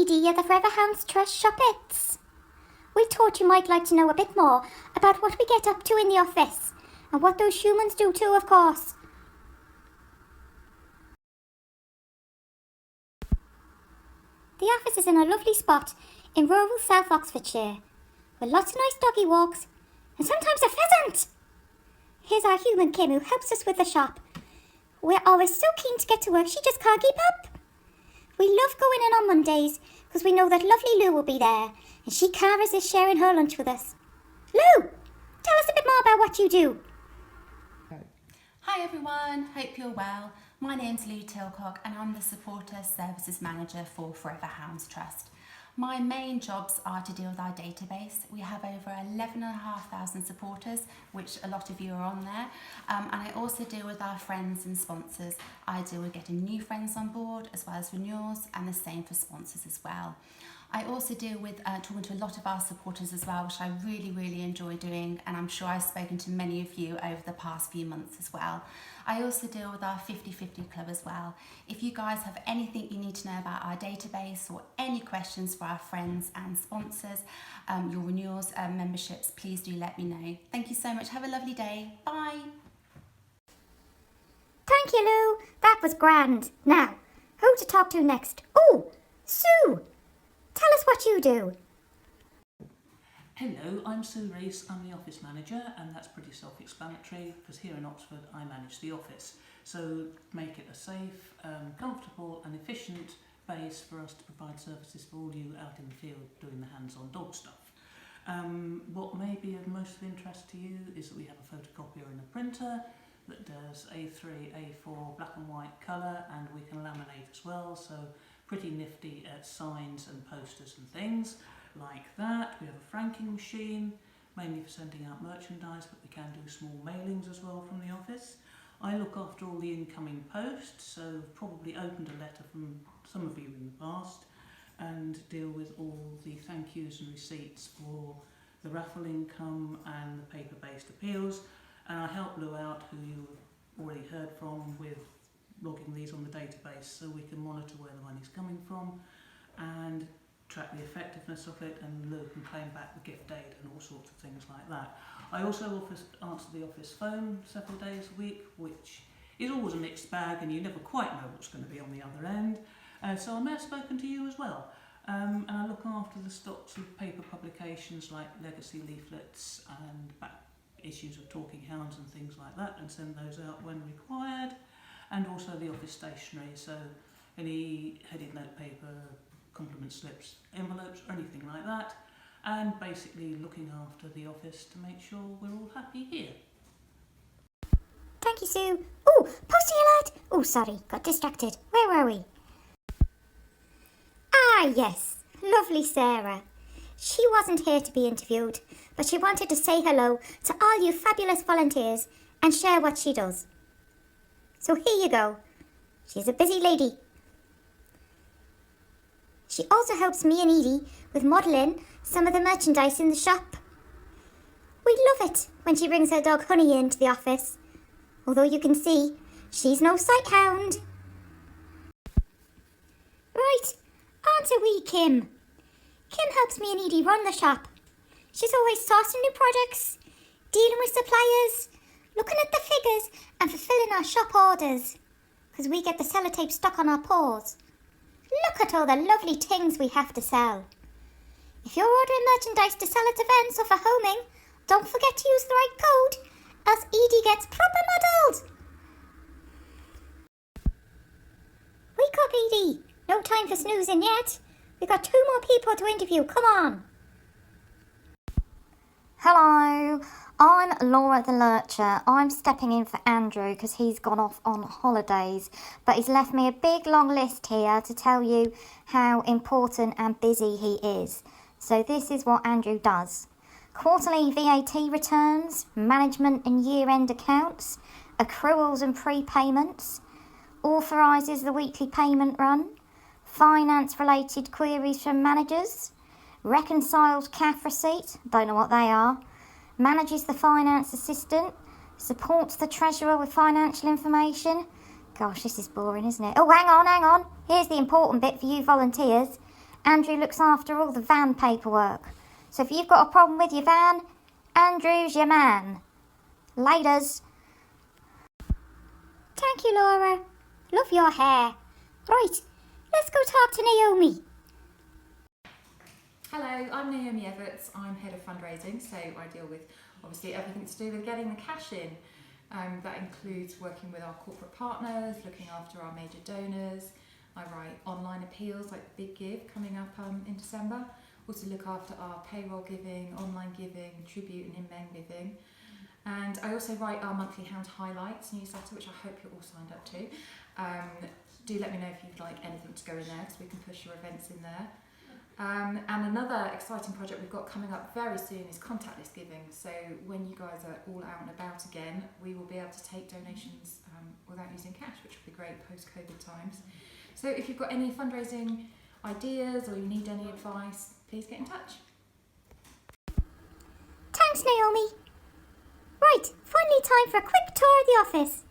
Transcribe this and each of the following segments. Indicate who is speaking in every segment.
Speaker 1: Edie at the Forever Hounds Trust Shoppets. We thought you might like to know a bit more about what we get up to in the office, and what those humans do too, of course. The office is in a lovely spot in rural South Oxfordshire, with lots of nice doggy walks, and sometimes a pheasant. Here's our human Kim, who helps us with the shop. We're always so keen to get to work, she just can't keep up. We love going in on Mondays, because we know that lovely Lou will be there, and she can't resist sharing her lunch with us. Lou, tell us a bit more about what you do.
Speaker 2: Hi everyone, hope you're well. My name's Lou Tilcock and I'm the Supporter Services Manager for Forever Hounds Trust. My main jobs are to deal with our database. We have over 11,500 supporters, which a lot of you are on there. And I also deal with our friends and sponsors. I deal with getting new friends on board, as well as renewals, and the same for sponsors as well. I also deal with talking to a lot of our supporters as well, which I really enjoy doing, and I'm sure I've spoken to many of you over the past few months as well. I also deal with our 50/50 club as well. If you guys have anything you need to know about our database or any questions for our friends and sponsors, your renewals and memberships, please do let me know. Thank you so much. Have a lovely day. Bye.
Speaker 1: Thank you, Lou. That was grand. Now, who to talk to next? Oh, Sue. Tell us what you do.
Speaker 3: Hello, I'm Sue Rees. I'm the office manager, and that's pretty self-explanatory because here in Oxford I manage the office. So make it a safe, comfortable and efficient base for us to provide services for all you out in the field doing the hands-on dog stuff. What may be of most of interest to you is that we have a photocopier and a printer that does A3, A4, black and white colour, and we can laminate as well, so pretty nifty at signs and posters and things like that. We have a franking machine, mainly for sending out merchandise, but we can do small mailings as well from the office. I look after all the incoming posts, so probably opened a letter from some of you in the past, and deal with all the thank yous and receipts for the raffle income and the paper-based appeals. And I help Lou out, who you've already heard from, with logging these on the database so we can monitor where the money's coming from and track the effectiveness of it, and Lou can claim back the gift aid and all sorts of things like that. I also answer the office phone several days a week, which is always a mixed bag and you never quite know what's going to be on the other end. So I may have spoken to you as well. And I look after the stocks of paper publications like legacy leaflets and back issues of Talking Hounds and things like that, and send those out when required. And also the office stationery, so any headed note paper, compliment slips, envelopes or anything like that, and basically looking after the office to make sure we're all happy here.
Speaker 1: Thank you, Sue. Oh, postie alert! Oh, sorry, got distracted. Where were we? Ah, yes, lovely Sarah. She wasn't here to be interviewed, but she wanted to say hello to all you fabulous volunteers and share what she does. So here you go. She's a busy lady. She also helps me and Edie with modelling some of the merchandise in the shop. We love it when she brings her dog Honey into the office, although you can see she's no sight hound. Right, on to wee Kim. Kim helps me and Edie run the shop. She's always sourcing new products, dealing with suppliers, looking at the figures and fulfilling our shop orders, because we get the sellotape stuck on our paws. Look at all the lovely things we have to sell. If you're ordering merchandise to sell at events or for homing, don't forget to use the right code, else Edie gets proper muddled. Wake up, Edie. No time for snoozing yet. We've got 2 more people to interview. Come on.
Speaker 4: Hello, I'm Laura the Lurcher. I'm stepping in for Andrew because he's gone off on holidays, but he's left me a big long list here to tell you how important and busy he is. So this is what Andrew does. Quarterly VAT returns, management and year-end accounts, accruals and prepayments, authorises the weekly payment run, finance-related queries from managers, reconciles CAF receipt, don't know what they are, manages the finance assistant, supports the treasurer with financial information. Gosh, this is boring, isn't it? Oh, hang on. Here's the important bit for you volunteers. Andrew looks after all the van paperwork. So if you've got a problem with your van, Andrew's your man. Laters.
Speaker 1: Thank you, Laura. Love your hair. Right, let's go talk to Naomi.
Speaker 5: Hello, I'm Naomi Everts. I'm Head of Fundraising, so I deal with obviously everything to do with getting the cash in. That includes working with our corporate partners, looking after our major donors. I write online appeals like the Big Give coming up in December. Also look after our payroll giving, online giving, tribute and in-men giving. And I also write our monthly Hound Highlights newsletter, which I hope you're all signed up to. Do let me know if you'd like anything to go in there, because we can push your events in there. And another exciting project we've got coming up very soon is contactless giving. So when you guys are all out and about again, we will be able to take donations without using cash, which will be great post-COVID times. So if you've got any fundraising ideas or you need any advice, please get in touch.
Speaker 1: Thanks, Naomi. Right, finally time for a quick tour of the office.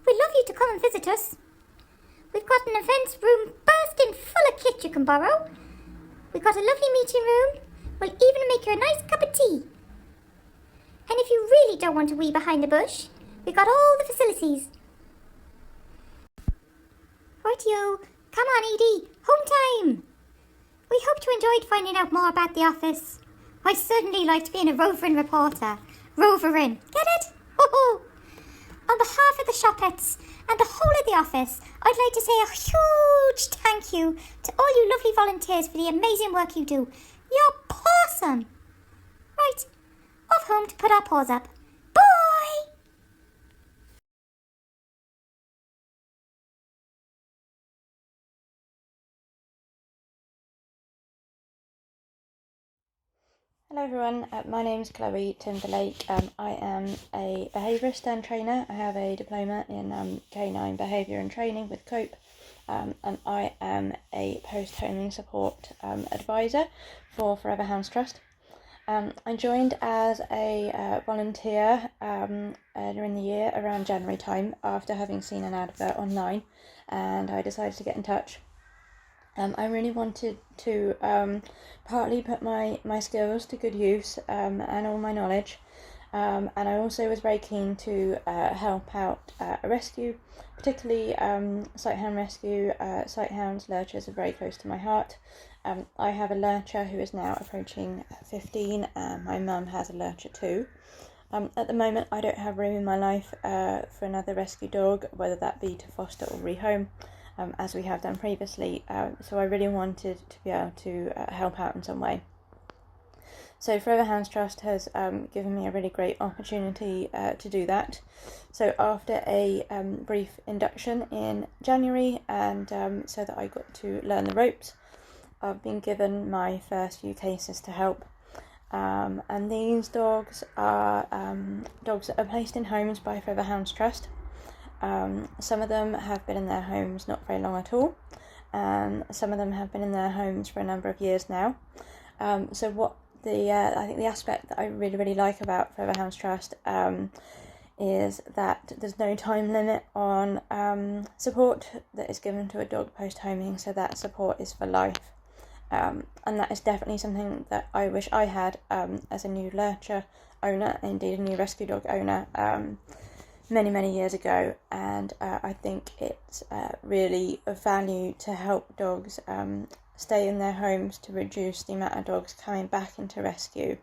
Speaker 1: We'd love you to come and visit us. We've got an events room bursting full of kit you can borrow. We've got a lovely meeting room. We'll even make you a nice cup of tea. And if you really don't want to wee behind the bush, we've got all the facilities. Rightio, come on Edie, home time. We hope you enjoyed finding out more about the office. I certainly liked being a rovering reporter. Rovering, get it? Ho-ho! On behalf of the Shopettes and the whole of the office, I'd like to say a huge thank you to all you lovely volunteers for the amazing work you do. You're awesome! Right, off home to put our paws up. Bye!
Speaker 6: Hello everyone, my name's Chloe Timberlake. I am a behaviourist and trainer. I have a diploma in canine behaviour and training with COPE, and I am a post-homing support advisor for Forever Hounds Trust. I joined as a volunteer earlier in the year, around January time, after having seen an advert online, and I decided to get in touch. I really wanted to partly put my skills to good use and all my knowledge, and I also was very keen to help out a rescue, particularly Sighthound rescue. Sighthounds, lurchers are very close to my heart. I have a lurcher who is now approaching 15, and my mum has a lurcher too. At the moment I don't have room in my life for another rescue dog, whether that be to foster or rehome. As we have done previously, so I really wanted to be able to help out in some way. So Forever Hounds Trust has given me a really great opportunity to do that. So after a brief induction in January, and so that I got to learn the ropes, I've been given my first few cases to help. And these dogs are dogs that are placed in homes by Forever Hounds Trust. Some of them have been in their homes not very long at all, and some of them have been in their homes for a number of years now. So what I think the aspect that I really like about Forever Hounds Trust is that there's no time limit on support that is given to a dog post-homing, so that support is for life. And that is definitely something that I wish I had as a new lurcher owner, indeed a new rescue dog owner, many years ago. And I think it's really of value to help dogs stay in their homes, to reduce the amount of dogs coming back into rescue,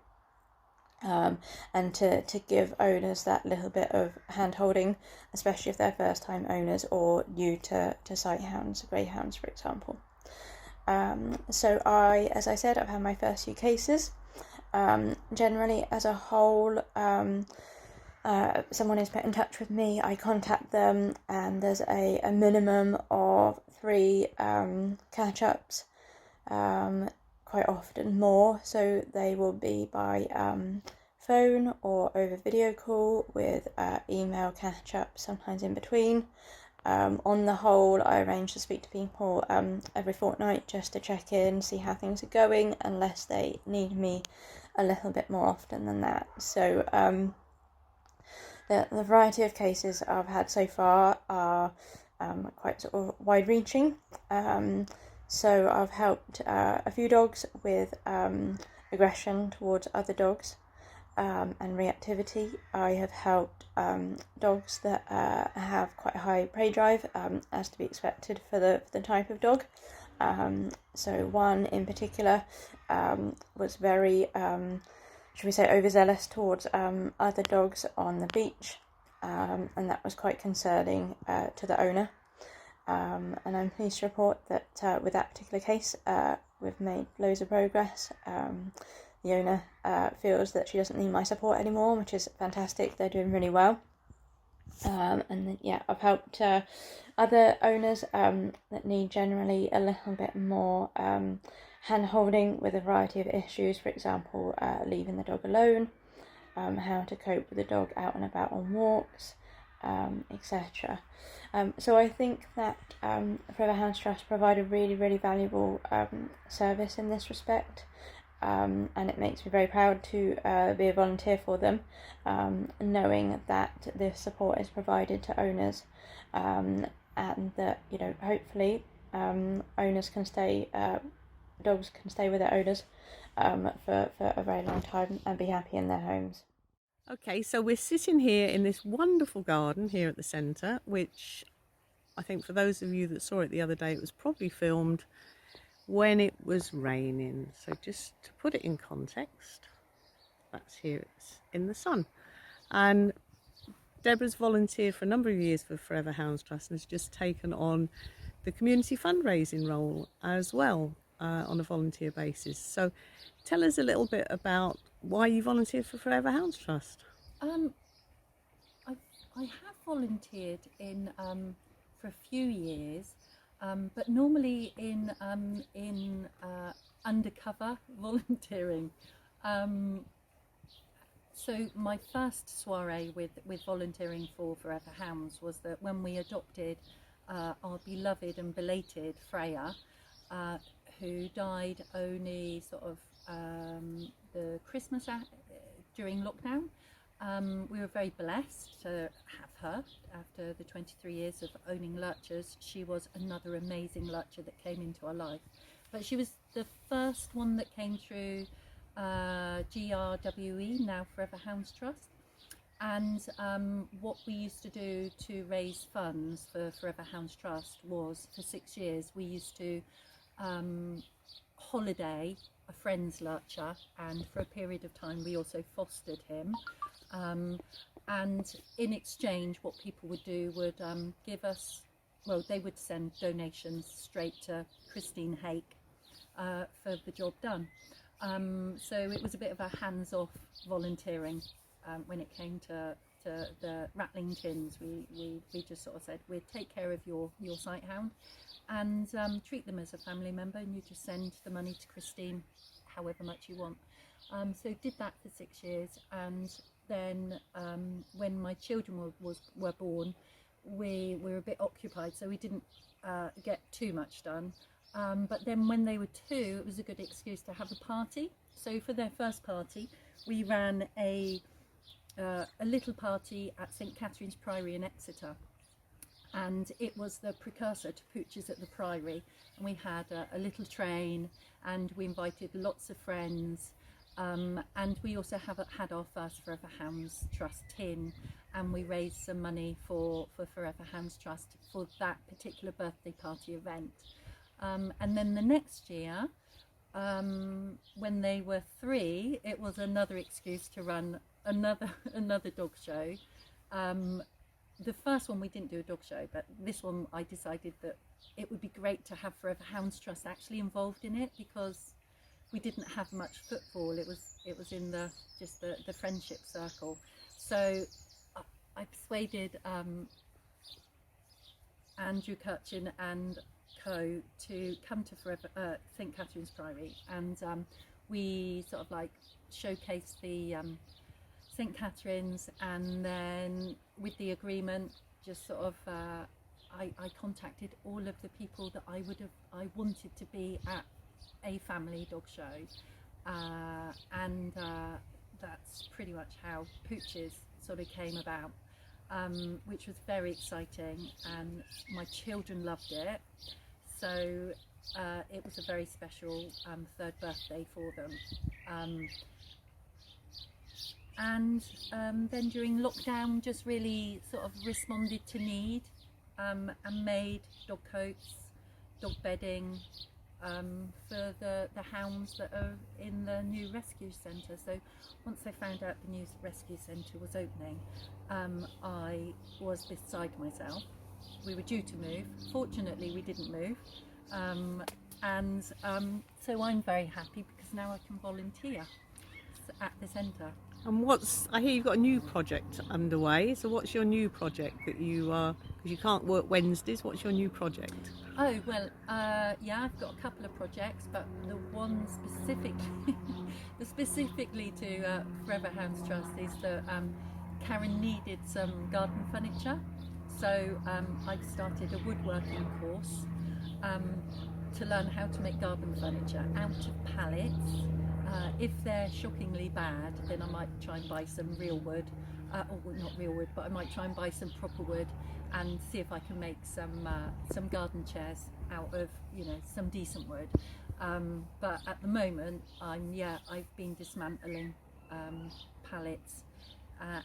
Speaker 6: and to give owners that little bit of hand holding, especially if they're first time owners or new to Sighthounds, greyhounds for example. So as I said, I've had my first few cases. Generally as a whole, someone is put in touch with me, I contact them, and there's a minimum of 3 catch-ups, quite often more, so they will be by phone or over video call, with email catch-ups sometimes in between. On the whole, I arrange to speak to people every fortnight just to check in, see how things are going, unless they need me a little bit more often than that. So the variety of cases I've had so far are quite sort of wide-reaching. So I've helped a few dogs with aggression towards other dogs and reactivity. I have helped dogs that have quite a high prey drive, as to be expected for the type of dog. So one in particular was very, should we say, overzealous towards other dogs on the beach, and that was quite concerning to the owner. And I'm pleased to report that with that particular case, we've made loads of progress. The owner feels that she doesn't need my support anymore, which is fantastic. They're doing really well. And then, yeah, I've helped other owners that need generally a little bit more hand-holding with a variety of issues. For example, leaving the dog alone, how to cope with the dog out and about on walks, etc. So I think that Forever Hounds Trust provide a really, really valuable service in this respect. And it makes me very proud to be a volunteer for them, knowing that this support is provided to owners, and that, you know, hopefully owners can stay, dogs can stay with their owners for a very long time and be happy in their homes.
Speaker 7: Okay, so we're sitting here in this wonderful garden here at the centre, which I think for those of you that saw it the other day, it was probably filmed when it was raining. So just to put it in context, that's here, it's in the sun. And Deborah's volunteered for a number of years for Forever Hounds Trust and has just taken on the community fundraising role as well on a volunteer basis. So tell us a little bit about why you volunteered for Forever Hounds Trust.
Speaker 8: I have volunteered in for a few years. But normally in undercover volunteering. So my first soiree with volunteering for Forever Hounds was that when we adopted our beloved and belated Freya, who died only sort of the Christmas during lockdown. We were very blessed to have her after the 23 years of owning lurchers. She was another amazing lurcher that came into our life. But she was the first one that came through GRWE, now Forever Hounds Trust. And what we used to do to raise funds for Forever Hounds Trust was, for 6 years, we used to holiday a friend's lurcher, and for a period of time we also fostered him. And in exchange, what people would do would give us, well, they would send donations straight to Christine Hake for the job done. So it was a bit of a hands-off volunteering when it came to the rattling tins. We just sort of said, we'd take care of your sight hound and treat them as a family member, and you just send the money to Christine however much you want. So did that for 6 years, and then when my children were born, we were a bit occupied, so we didn't get too much done. But then when they were 2, it was a good excuse to have a party. So for their first party, we ran a little party at St Catherine's Priory in Exeter, and it was the precursor to Pooches at the Priory. And we had a little train, and we invited lots of friends. And we also had our first Forever Hounds Trust tin, and we raised some money for Forever Hounds Trust for that particular birthday party event. And then the next year, when they were 3, it was another excuse to run another dog show. The first one we didn't do a dog show, but this one I decided that it would be great to have Forever Hounds Trust actually involved in it, because we didn't have much football. It was in the friendship circle. So I persuaded Andrew Kirchin and co to come to Forever St Catherine's Priory, and we sort of like showcased the St Catherine's, and then with the agreement, just sort of I contacted all of the people that I wanted to be at a family dog show, and that's pretty much how Pooches sort of came about, which was very exciting, and my children loved it. So it was a very special third birthday for them. And then during lockdown, just really sort of responded to need and made dog coats, dog bedding for the hounds that are in the new rescue centre. So once they found out the new rescue centre was opening, I was beside myself. We were due to move. Fortunately, we didn't move. So I'm very happy because now I can volunteer at the centre.
Speaker 7: And I hear you've got a new project underway, so what's your new project that you are, because you can't work Wednesdays, what's your new project?
Speaker 8: Oh, well, yeah, I've got a couple of projects, but the one specifically to Forever Hounds Trust is that Karen needed some garden furniture. So I've started a woodworking course to learn how to make garden furniture out of pallets. If they're shockingly bad, then I might try and buy some real wood, or not real wood, but I might try and buy some proper wood and see if I can make some garden chairs out of, you know, some decent wood. But at the moment, I've been dismantling pallets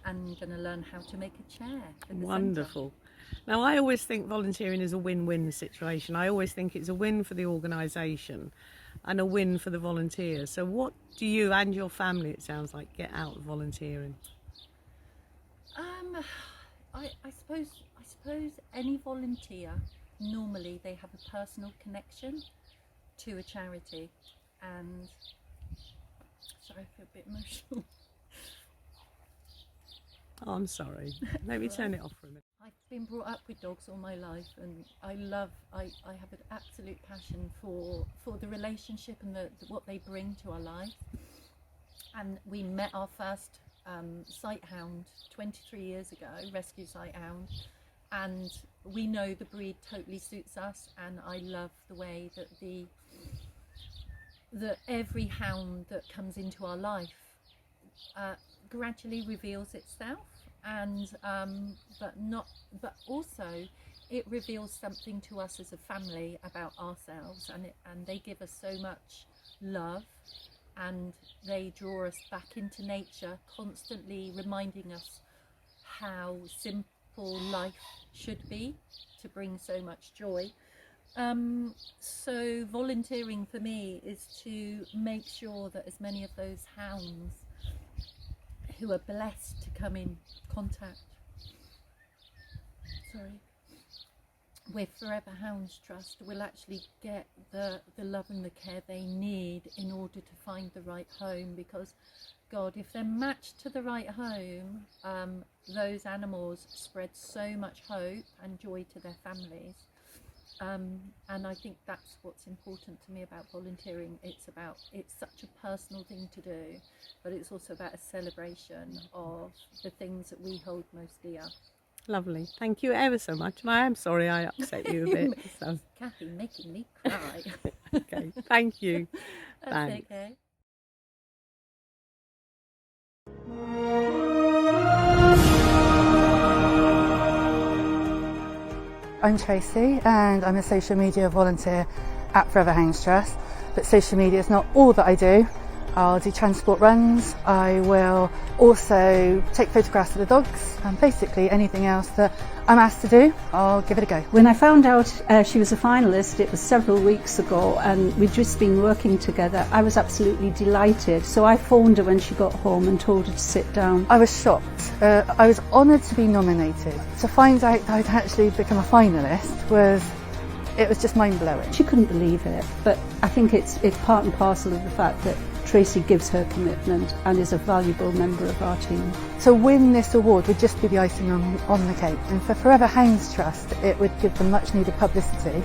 Speaker 8: and going to learn how to make a chair.
Speaker 7: Wonderful. Now, I always think volunteering is a win-win situation. I always think it's a win for the organisation and a win for the volunteers. So what do you and your family, it sounds like, get out of volunteering?
Speaker 8: I suppose any volunteer, normally they have a personal connection to a charity, and sorry, I feel a bit emotional.
Speaker 7: Oh, I'm sorry. Let me turn it off for a minute.
Speaker 8: I've been brought up with dogs all my life, and I have an absolute passion for the relationship and what they bring to our life. And we met our first sight hound 23 years ago, rescue sight hound, and we know the breed totally suits us, and I love the way that every hound that comes into our life gradually reveals itself, and but also it reveals something to us as a family about ourselves, and they give us so much love, and they draw us back into nature, constantly reminding us how simple life should be to bring so much joy. So volunteering for me is to make sure that as many of those hounds who are blessed to come in contact with Forever Hounds Trust will actually get the love and the care they need in order to find the right home, because God, if they're matched to the right home, those animals spread so much hope and joy to their families. And I think that's what's important to me about volunteering. It's such a personal thing to do, but it's also about a celebration of the things that we hold most dear.
Speaker 7: Lovely. Thank you ever so much. And I am sorry I upset you a bit. So.
Speaker 8: Kathy, making me cry.
Speaker 7: Okay, thank you.
Speaker 8: That's
Speaker 7: Thanks.
Speaker 8: okay.
Speaker 9: I'm Tracy, and I'm a social media volunteer at Forever Hounds Trust, but social media is not all that I do. I'll do transport runs, I will also take photographs of the dogs, and basically anything else that I'm asked to do, I'll give it a go.
Speaker 10: When I found out she was a finalist, it was several weeks ago, and we'd just been working together. I was absolutely delighted, so I phoned her when she got home and told her to sit down.
Speaker 9: I was shocked. I was honoured to be nominated. To find out that I'd actually become a finalist was just mind-blowing.
Speaker 10: She couldn't believe it, but I think it's part and parcel of the fact that Tracy gives her commitment and is a valuable member of our team.
Speaker 9: To win this award would just be the icing on the cake, and for Forever Hounds Trust it would give them much needed publicity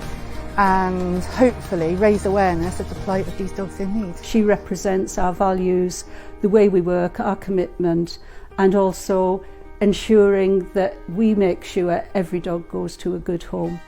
Speaker 9: and hopefully raise awareness of the plight of these dogs in need.
Speaker 10: She represents our values, the way we work, our commitment, and also ensuring that we make sure every dog goes to a good home.